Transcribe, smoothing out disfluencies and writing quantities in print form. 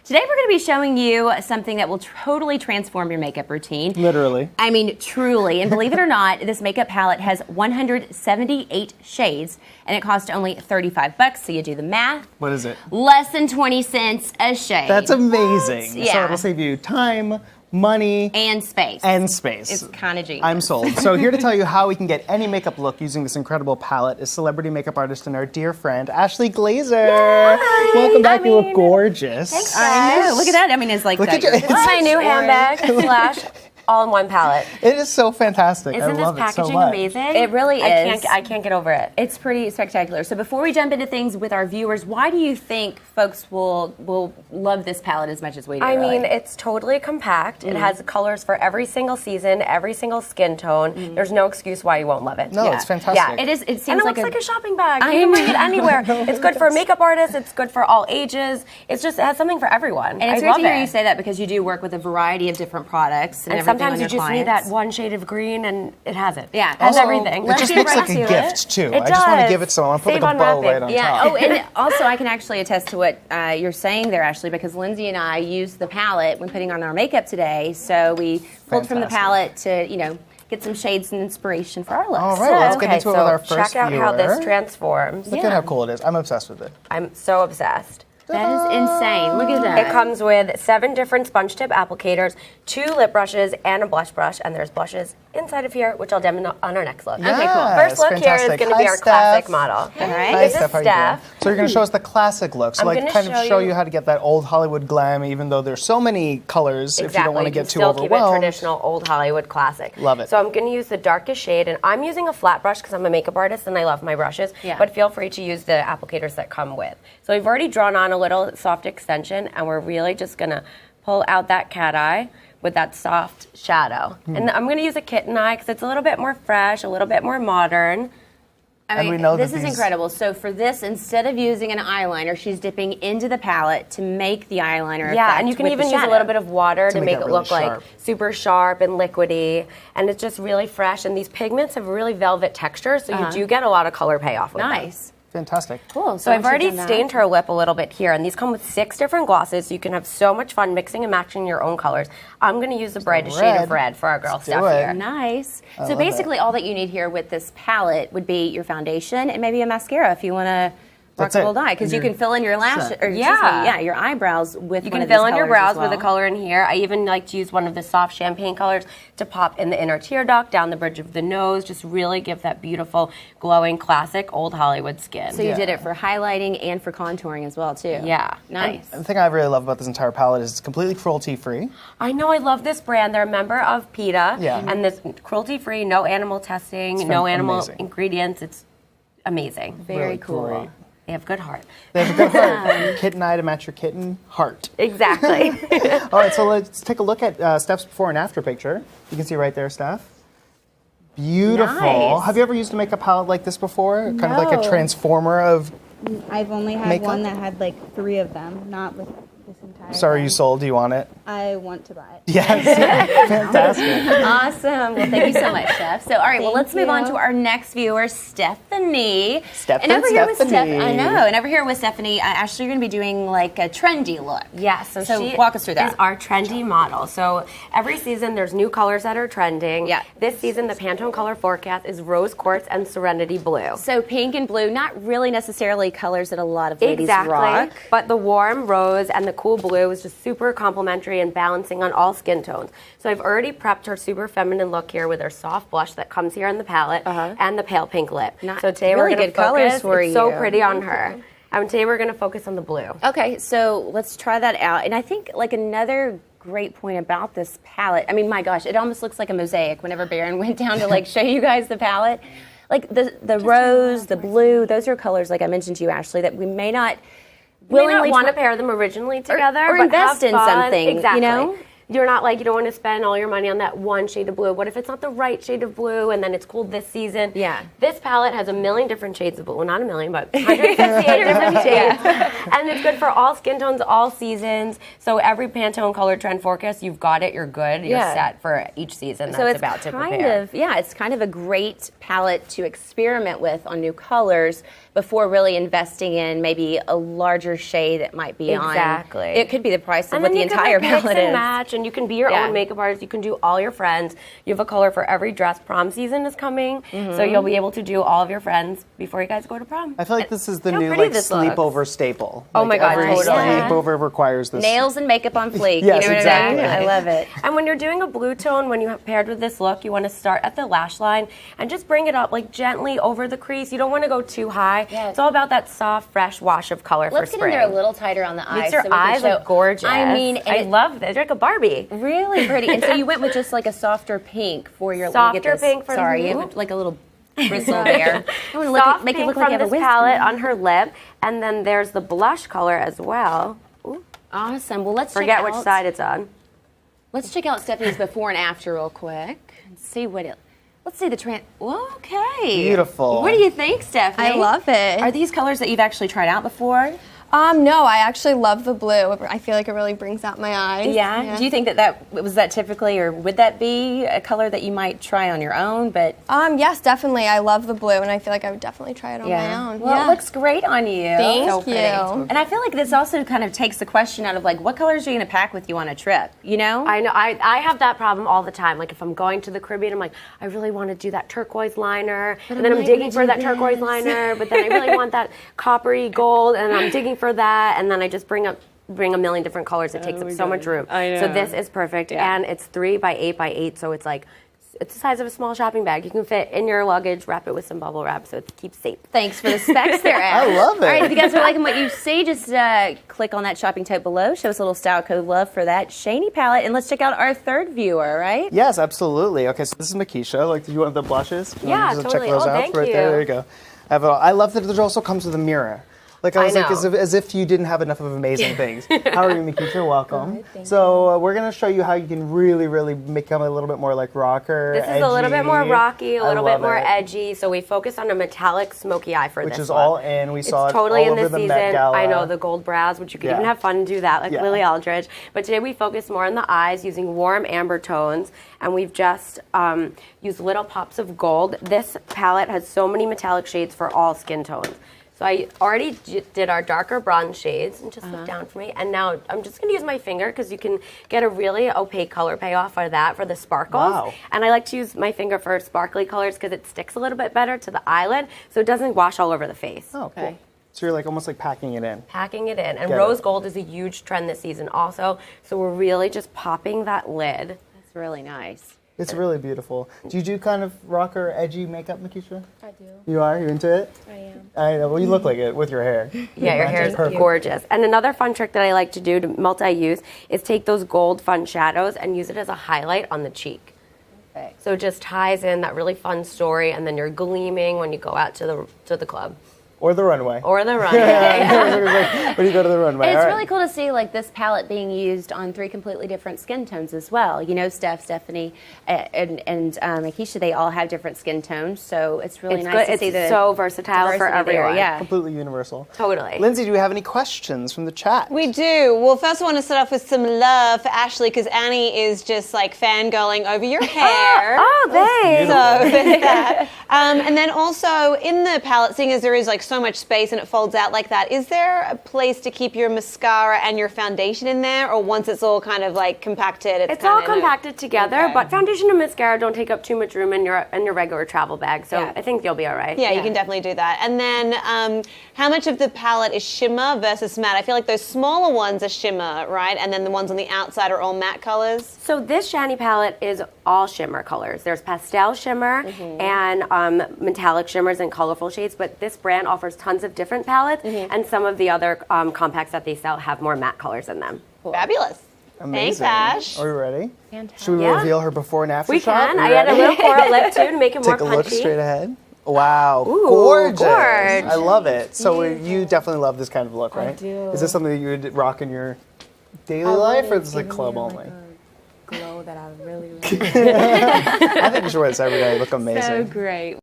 Today we're going to be showing you something that will totally transform your makeup routine. Literally. I mean, truly. And believe it or not, this makeup palette has 178 shades, and it costs only $35. So you do the math. What is it? Less than 20 cents a shade. That's amazing. Yeah. So it'll save you time, money, and space. It's kind of genius. I'm sold. So here to tell you how we can get any makeup look using this incredible palette is celebrity makeup artist and our dear friend, Ashley Glazer. Hi. Welcome back. You look gorgeous. Thanks, I know. Look at that. I mean, it's like It's my new handbag slash all-in-one palette. It is so fantastic. Isn't I love this packaging it so much. amazing? It really is. I can't get over it. It's pretty spectacular. So before we jump into things with our viewers, why do you think folks will love this palette as much as we do? I mean, it's totally compact. It has colors for every single season, every single skin tone. There's no excuse why you won't love it. No, it's fantastic. Yeah, it is. It seems and it like looks like a shopping bag. You can bring it anywhere. It's good for makeup artists. It's good for all ages. It has something for everyone. And it's I great love to hear it. you say that because you do work with a variety of different products and everything sometimes on you your just clients. need that one shade of green, and it has it. Yeah. It has Also, everything. It just looks like a gift, too. I just want to give it someone. Put Save like a on bow wrapping. right on Yeah. top. Oh, and also I can actually attest to what you're saying there, Ashley, because Lindsay and I used the palette when putting on our makeup today. So we pulled from the palette to, get some shades and inspiration for our looks. All right, well, let's get into it with our first check out viewer. how this transforms. Look at how cool it is. I'm obsessed with it. I'm so obsessed. That is insane. Look at that. It comes with 7 different sponge tip applicators, 2 lip brushes, and a blush brush. And there's blushes inside of here, which I'll demo on our next look. Okay, cool. Yes, First look here is fantastic. going to be Hi, our Steph. classic model. All right. Hi, This is Steph. How you doing? Steph. So you're going to show us the classic look. So I'm like gonna kind of show show you- you how to get that old Hollywood glam, even though there's so many colors if you don't want to get too still overwhelmed. keep it traditional old Hollywood classic. Love it. So I'm going to use the darkest shade, and I'm using a flat brush because I'm a makeup artist and I love my brushes. Yeah. But feel free to use the applicators that come with. So we've already drawn on a little soft extension, and we're really just going to pull out that cat eye with that soft shadow. And I'm going to use a kitten eye because it's a little bit more fresh, a little bit more modern. I And mean, we know this that is these- incredible. So for this, instead of using an eyeliner, she's dipping into the palette to make the eyeliner Yeah, effect and you can with even the use a shadow. little bit of water to make it it really look like sharp. super sharp and liquidy. And it's just really fresh. And these pigments have really velvet texture, so you do get a lot of color payoff with them. Nice. Fantastic. Cool. So I've once you've already done that- stained her lip a little bit here, and these come with 6 different glosses, so you can have so much fun mixing and matching your own colors. I'm going to use the brightest shade of red for our girl Let's do Steph it. here. Nice. So love basically, all that you need here with this palette would be your foundation and maybe a mascara if you want to rock That's a it. little eye, because you And can fill in your lash, set. or excuse me, Yeah. your eyebrows with You one can of fill these in your colors brows as well. with the color in here. I even like to use one of the soft champagne colors to pop in the inner tear duct, down the bridge of the nose, just really give that beautiful, glowing, classic old Hollywood skin. So you did it for highlighting and for contouring as well too. Yeah. Nice. And the thing I really love about this entire palette is it's completely cruelty-free. I know, I love this brand. They're a member of PETA. Yeah. And this cruelty-free, no animal testing, It's no animal amazing. ingredients. It's amazing. Very Really cool. great. They have good heart. They have a good heart. Kitten eye to match your kitten heart. Exactly. All right, so let's take a look at Steph's before and after picture. You can see right there, Steph. Beautiful. Nice. Have you ever used a makeup palette like this before? Kind of like a No. transformer of... I've only had Makeup? one that had like 3 of them, not with this entire. Sorry, you thing. sold. Do you want it? I want to buy it. Yes. Fantastic. Awesome. Well, thank you so much, Chef. So, all right, well, Thank let's move on you. to our next viewer, Stephanie. Stephanie, and over here with Stephanie. I know. And over here with Stephanie, Ashley, you're going to be doing like a trendy look. Yeah, so she walk us through that. is our trendy model. So every season there's new colors that are trending. Yeah. This season the Pantone color forecast is rose quartz and serenity blue. So pink and blue, not really necessarily colors that a lot of ladies Exactly. rock. But the warm rose and the cool blue is just super complementary and balancing on all skin tones. So I've already prepped her super feminine look here with her soft blush that comes here in the palette and the pale pink lip. So today really we're going good to focus. colors for it's so you. pretty on her. And today we're going to focus on the blue. Okay, so let's try that out. And I think like another great point about this palette, I mean, my gosh, it almost looks like a mosaic whenever Baron went down to like show you guys the palette. Like the rose, the blue, those are colors, like I mentioned to you, Ashley, that we may not We may not willingly want to try- pair them originally together, or but invest have in fun. something, exactly. you know? you're not like, you don't want to spend all your money on that one shade of blue. What if it's not the right shade of blue and then it's cool this season? Yeah. This palette has a million different shades of blue. Well, not a million, but 158 different shades. And it's good for all skin tones, all seasons. So every Pantone color trend forecast, you've got it, you're good, you're set for each season that's so it's about to kind prepare. of, it's kind of a great palette to experiment with on new colors before really investing in maybe a larger shade that might be on. Exactly. It could be the price of And what then the you can, entire like, mix palette and is. match, and you can be your own makeup artist. You can do all your friends. You have a color for every dress. Prom season is coming, so you'll be able to do all of your friends before you guys go to prom. I feel like this is the Look how new pretty like this looks. sleepover staple. Oh Like, my God, every totally. sleepover requires this. Nails and makeup on fleek. Yes, you know exactly. what I mean? I love it. And when you're doing a blue tone, when you have paired with this look, you want to start at the lash line and just bring it up like gently over the crease. You don't want to go too high. Yes. It's all about that soft, fresh wash of color Let's for get in spring. there a little tighter on the eyes. Makes your so we can eyes show- look gorgeous. I mean, and I it- love this. You're like a Barbie. Really pretty. And so you went with just like a softer pink for your Softer let me get this. pink for Sorry, the- you have like a little bristle there. I want to Soft make it pink look like from you have a this whisk. palette on her lip, and then there's the blush color as well. Ooh. Awesome. Well, let's Forget check which out, side it's on. Let's check out Stephanie's before and after real quick and see what it. Let's see the trend. Okay. Beautiful. What do you think, Stephanie? I love it. Are these colors that you've actually tried out before? No, I actually love the blue. I feel like it really brings out my eyes. Yeah. Do you think that was that typically, or would that be a color that you might try on your own? But Yes, definitely. I love the blue, and I feel like I would definitely try it on my own. Well, it looks great on you. Thank So you. pretty. And I feel like this also kind of takes the question out of like, what colors are you going to pack with you on a trip? You know? I know. I have that problem all the time. Like if I'm going to the Caribbean, I'm like, I really want to do that turquoise liner, and then I'm digging for that turquoise liner, but then I really want that coppery gold, and I'm digging for that, and then I just bring a million different colors. It takes up so much room. I know. So this is perfect, and it's 3 by 8 by 8, so it's like it's the size of a small shopping bag. You can fit in your luggage, wrap it with some bubble wrap, so it keeps safe. Thanks for the specs there, Al. I love it. All right, if you guys are liking what you see, just click on that shopping tote below. Show us a little style code love for that SHANY palette, and let's check out our third viewer, right? Yes, absolutely. Okay, so this is Makisha. Like, do you want the blushes? You Yeah, want to totally. Check those Oh, out thank right you. there. There you go. I love that it also comes with a mirror. Like I was like, know. as if you didn't have enough of amazing things. How are you, Makisha? Welcome. So we're gonna show you how you can really become a little bit more like rocker. This is a little bit more edgy. rocky, a I little bit love more it. edgy. So we focused on a metallic smoky eye for Which this is one. all in. We saw It's it totally all in over this the season. Met Gala. I know, the gold brows, which you could even have fun and do that, like Yeah. Lily Aldridge. But today we focus more on the eyes using warm amber tones, and we've just used little pops of gold. This palette has so many metallic shades for all skin tones. So I already did our darker bronze shades, and just look down for me. And now I'm just going to use my finger because you can get a really opaque color payoff for that, for the sparkles. Wow. And I like to use my finger for sparkly colors because it sticks a little bit better to the eyelid, so it doesn't wash all over the face. Oh, cool. So you're like almost like packing it in. Packing it in. And Get rose it. gold is a huge trend this season also, so we're really just popping that lid. That's really nice. It's really beautiful. Do you do kind of rocker, edgy makeup, Makisha? I do. You are? You into it? I am. I know. Well, you look like it with your hair. Yeah, your hair is Perfect. gorgeous. And another fun trick that I like to do to multi-use is take those gold fun shadows and use it as a highlight on the cheek. Okay. So it just ties in that really fun story, and then you're gleaming when you go out to the club. Or the runway. Or the runway. When you go to the runway. And it's All right. really cool to see like this palette being used on 3 completely different skin tones as well. You know, Stephanie, and Makisha, they all have different skin tones, so it's really It's nice good. to see It's the so versatile for diversity there, everyone. Yeah. Completely universal. Totally. Lindsay, do you have any questions from the chat? We do. Well, first I want to start off with some love for Ashley because Annie is just like fangirling over your hair. Oh, thanks. So there's that. And then also in the palette, seeing as there is like so much space and it folds out like that, is there a place to keep your mascara and your foundation in there, or once it's all kind of like compacted, It's all kind of compacted together, but foundation and mascara don't take up too much room in your regular travel bag, so Yeah. I think you'll be all right. Yeah, you can definitely do that. And then how much of the palette is shimmer versus matte? I feel like those smaller ones are shimmer, right? And then the ones on the outside are all matte colors. So this SHANY palette is all shimmer colors. There's pastel shimmer and metallic shimmers and colorful shades, but this brand offers tons of different palettes, and some of the other compacts that they sell have more matte colors in them. Fabulous. Amazing. Thanks, Ash. Are we ready? Fantastic. Should we Yeah. reveal her before and after We shot? can. Are I you had a ready? little coral lip too to make it more Take a look punchy. straight ahead. Wow, Ooh, gorgeous. gorge. I love it. So you definitely love this kind of look, right? I do. Is this something that you would rock in your daily life, or is this like club only? that I really, I think you should wear this every day. You look amazing. so great.